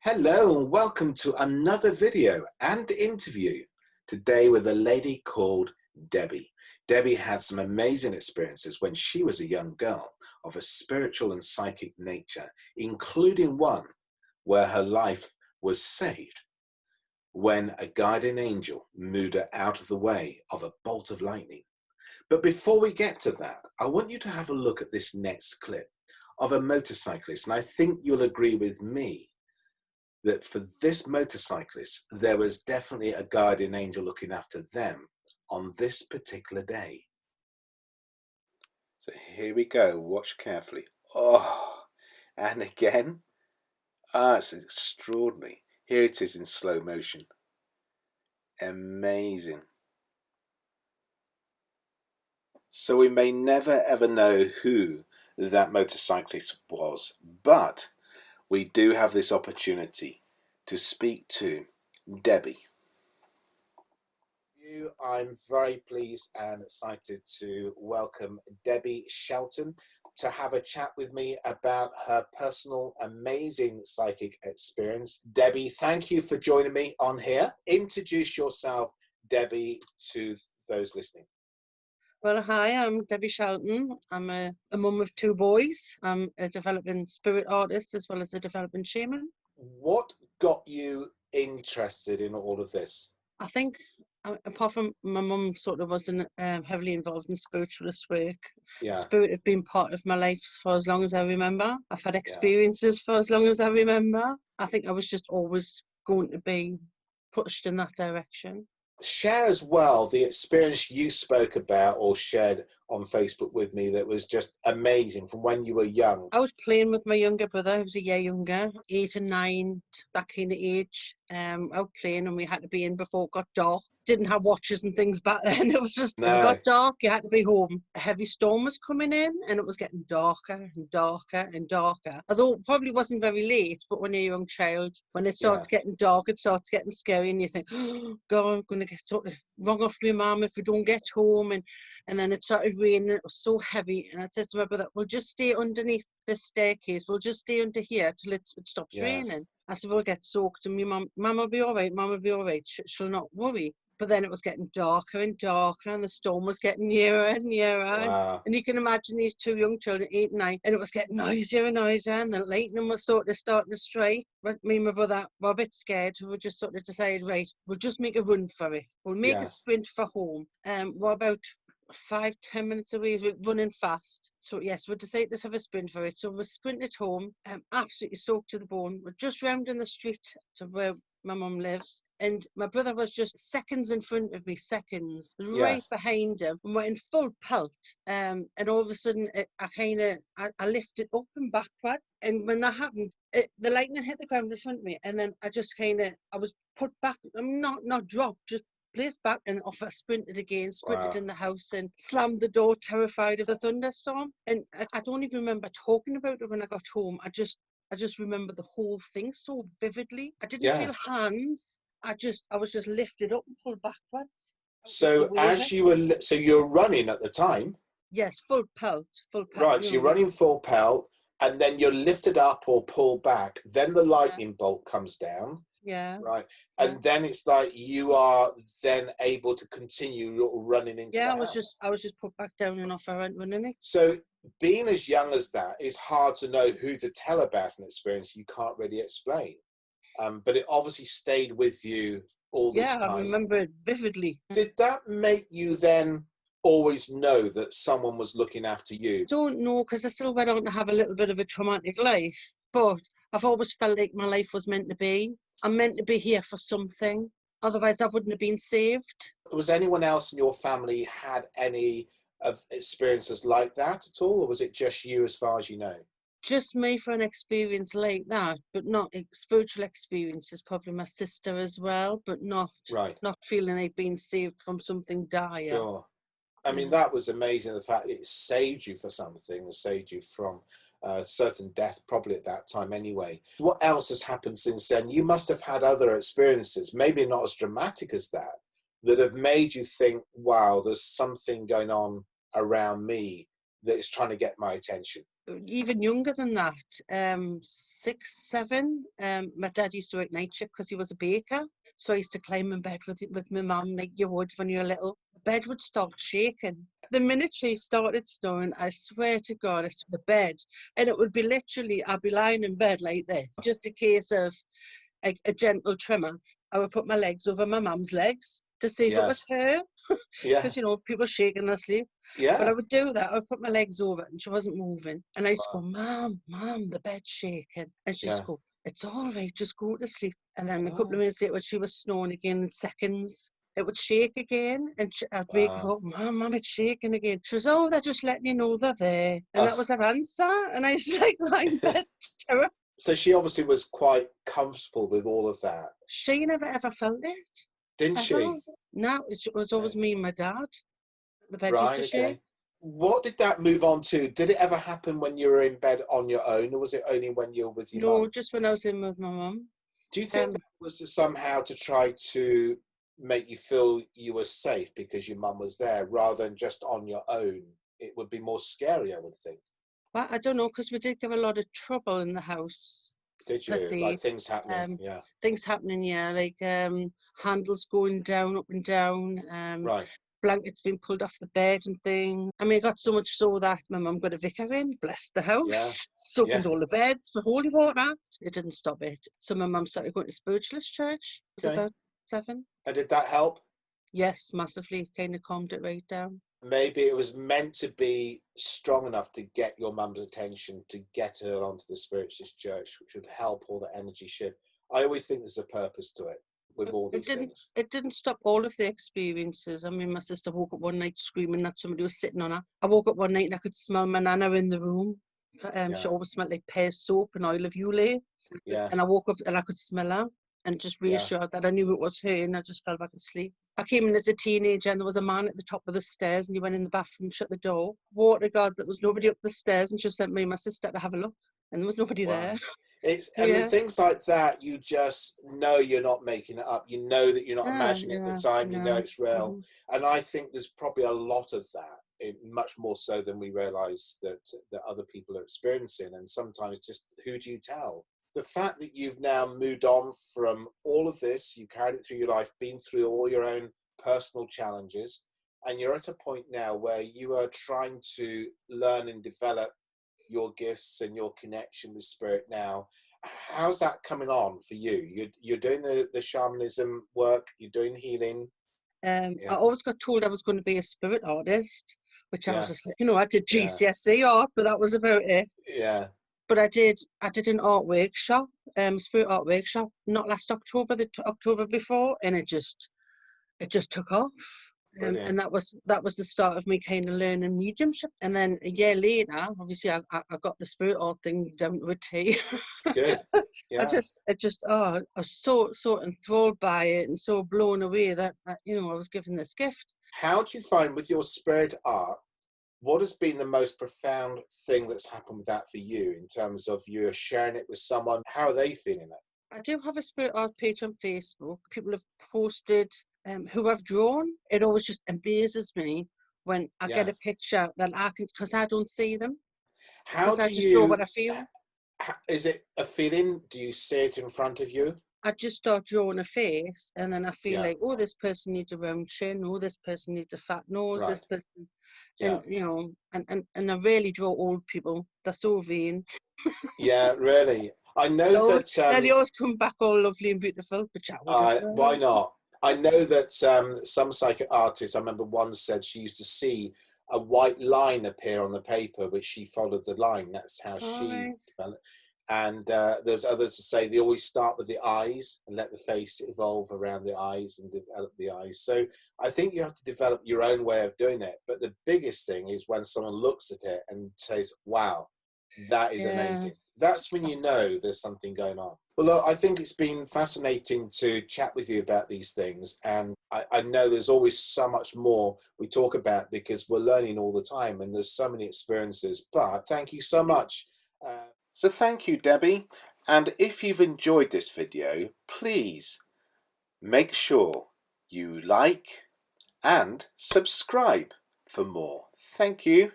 Hello and welcome to another video and interview today with a lady called Debbie. Debbie had some amazing experiences when she was a young girl of a spiritual and psychic nature, including one where her life was saved when a guardian angel moved her out of the way of a bolt of lightning. But before we get to that, I want you to have a look at this next clip of a motorcyclist, and I think you'll agree with me that for this motorcyclist, there was definitely a guardian angel looking after them on this particular day. So here we go, watch carefully. Oh, and again, it's extraordinary. Here it is in slow motion. Amazing. So we may never ever know who that motorcyclist was, but we do have this opportunity to speak to Debbie. I'm very pleased and excited to welcome Debbie Shelton to have a chat with me about her personal amazing psychic experience. Debbie, thank you for joining me on here. Introduce yourself, Debbie, to those listening. Well, hi, I'm Debbie Shelton. I'm a mum of two boys. I'm a developing spirit artist as well as a developing shaman. What got you interested in all of this? I think, apart from my mum sort of wasn't heavily involved in spiritualist work, spirit have been part of my life for as long as I remember. I've had experiences for as long as I remember. I think I was just always going to be pushed in that direction. Share as well the experience you spoke about or shared on Facebook with me that was just amazing from when you were young. I was playing with my younger brother, who was a year younger, 8 and 9, that kind of age. Out playing, and we had to be in before it got dark. Didn't have watches and things back then. It was just, when it got dark, you had to be home. A heavy storm was coming in, and it was getting darker and darker and darker. Although it probably wasn't very late, but when you're a young child, when it starts getting dark, it starts getting scary, and you think, oh, God, I'm going to get sort of rung off my mum if we don't get home. And then it started raining. It was so heavy. And I said to my brother, we'll just stay underneath this staircase. We'll just stay under here till it stops raining. I said, we'll get soaked. And my mum will be all right. Mum will be all right. She'll not worry. But then it was getting darker and darker, and the storm was getting nearer and nearer. Wow. And you can imagine these two young children, 8 and 9, and it was getting noisier and noisier, and the lightning was sort of starting to strike. But me and my brother were a bit scared. We just sort of decided, right, we'll just make a run for it. We'll make a sprint for home. We're about 5-10 minutes away, running fast. So yes, we decided to have a sprint for it. So we sprinted home, absolutely soaked to the bone. We're just rounding the street to where my mum lives, and my brother was just seconds in front of me, right behind him, and we're in full pelt. And all of a sudden, I lifted up and backwards, and when that happened, the lightning hit the ground in front of me, and then I was put back. I'm not dropped, just placed back, and off I sprinted again, in the house and slammed the door, terrified of the thunderstorm. And I don't even remember talking about it when I got home. I just remember the whole thing so vividly. I didn't feel hands. I was just lifted up and pulled backwards. So you're running at the time? Yes, full pelt. Right, so you're running full pelt, and then you're lifted up or pulled back. Then the lightning bolt comes down. Yeah. Right. And then it's like you are then able to continue running into the house. I was just put back down and off I went running. So being as young as that, it's hard to know who to tell about an experience you can't really explain. But it obviously stayed with you all this time. Yeah, I remember it vividly. Did that make you then always know that someone was looking after you? I don't know, because I still went on to have a little bit of a traumatic life, but I've always felt like my life was meant to be. I'm meant to be here for something. Otherwise, I wouldn't have been saved. Was anyone else in your family had any of experiences like that at all, or was it just you as far as you know? Just me for an experience like that, but not spiritual experiences. Probably my sister as well, but not feeling like being saved from something dire. Sure. I mean, that was amazing. The fact it saved you for something, it saved you from certain death, probably at that time anyway. What else has happened since then? You must have had other experiences, maybe not as dramatic as that have made you think, wow, there's something going on around me that is trying to get my attention? Even younger than that, 6, 7. My dad used to work night shift because he was a baker. So I used to climb in bed with my mum like you would when you're little. The bed would start shaking. The minute she started snoring, I swear to God, it's the bed. And it would be literally, I'd be lying in bed like this, just a case of a gentle tremor. I would put my legs over my mum's legs to see if it was Yes. her. Yeah. Because, people shake in their sleep. But I Yeah. would do that. I would put my legs over it and she wasn't moving. And I used to go, Mom, Mom, the bed's shaking. And she'd Yeah. go, it's all right, just go to sleep. And then a couple of Oh, minutes later, when she was snoring again in seconds, it would shake again. And I'd wake her wow. up, Mom, it's shaking again. She was, oh, they're just letting you know they're there. And that was her answer. And I was like, lying in bed, terrified. So she obviously was quite comfortable with all of that, She never ever felt it. didn't Ever. she? No, it was always me and my dad. The bed used Right, to shake. okay. What did that move on to? Did it ever happen when you were in bed on your own, or was it only when you were with your No, mum? just when I was in with my mum. Do you think Um, that was somehow to try to make you feel you were safe because your mum was there, rather than just on your own? It would be more scary, I would think. but I don't know, because we did give a lot of trouble in the house, Did per you? Like se. things happening? Um, Yeah. things happening, yeah, like handles going down, up and down, Right. blankets being pulled off the bed and things. I mean, it got so much so that my mum got a vicar in, blessed the Yeah. house, soaking Yeah. all the beds for holy water. It didn't stop it. So my mum started going to spiritualist church. It was Okay. about 7. And did that help? Yes, massively. Kind of calmed it right down. Maybe it was meant to be strong enough to get your mum's attention, to get her onto the spiritualist church, which would help all the energy shift. I always think there's a purpose to it with It, all it these didn't. things. It didn't stop all of the experiences. I mean, my sister woke up one night screaming that somebody was sitting on her. I woke up one night and I could smell my nana in the room. She Yeah. always smelled like pear soap and oil of Ulay. And I Yes. woke up and I could smell her and just Yeah. reassured that I knew it was her, and I just fell back asleep. I came in as a teenager and there was a man at the top of the stairs and he went in the bathroom and shut the door. Water God, there was nobody up the stairs, and just sent me and my sister to have a look, and there was nobody Wow. there. It's, So I mean, yeah. things like that, you just know you're not making it up. You know that you're not Ah, imagining it at yeah, the time. You know no. it's real. Hmm. And I think there's probably a lot of that, much more so than we realize that other people are experiencing. And sometimes just who do you tell? The fact that you've now moved on from all of this, you carried it through your life, been through all your own personal challenges, and you're at a point now where you are trying to learn and develop your gifts and your connection with spirit now. How's that coming on for you? You're doing the shamanism work, you're doing healing. I Yeah. always got told I was going to be a spirit artist, which I was Yes. just like, I did Yeah. GCSE art, but that was about it. Yeah. But I did an art workshop, spirit art workshop, not last October, the October before, and it just took off. Brilliant. And that was the start of me kind of learning mediumship. And then a year later, obviously, I got the spirit art thing down to a T. Good. Yeah. I was so enthralled by it and so blown away that I was given this gift. How do you find with your spirit art, what has been the most profound thing that's happened with that for you in terms of you sharing it with someone? How are they feeling it? I do have a spirit art page on Facebook. People have posted who I've drawn. It always just amazes me when I get Yeah. a picture that I can, because I don't see them, How because I do just draw what you, I feel. is it a feeling? Do you see it in front of you? I just start drawing a face, and then I feel Yeah. like, oh, this person needs a round chin, oh, this person needs a fat nose, Right. this person, Yeah. and I rarely draw old people. They're so vain. Yeah, really. I know Those, that now they always come back all lovely and beautiful, which I would as why well. not? I know that some psychic artists, I remember one said she used to see a white line appear on the paper, which she followed the line. That's how All she right. developed. And there's others to say they always start with the eyes and let the face evolve around the eyes and develop the eyes. So I think you have to develop your own way of doing it. But the biggest thing is when someone looks at it and says, wow, that is Yeah. amazing. That's when you know there's something going on. Well, look, I think it's been fascinating to chat with you about these things. And I know there's always so much more we talk about because we're learning all the time and there's so many experiences. But thank you so much. So thank you, Debbie. And if you've enjoyed this video, please make sure you like and subscribe for more. Thank you.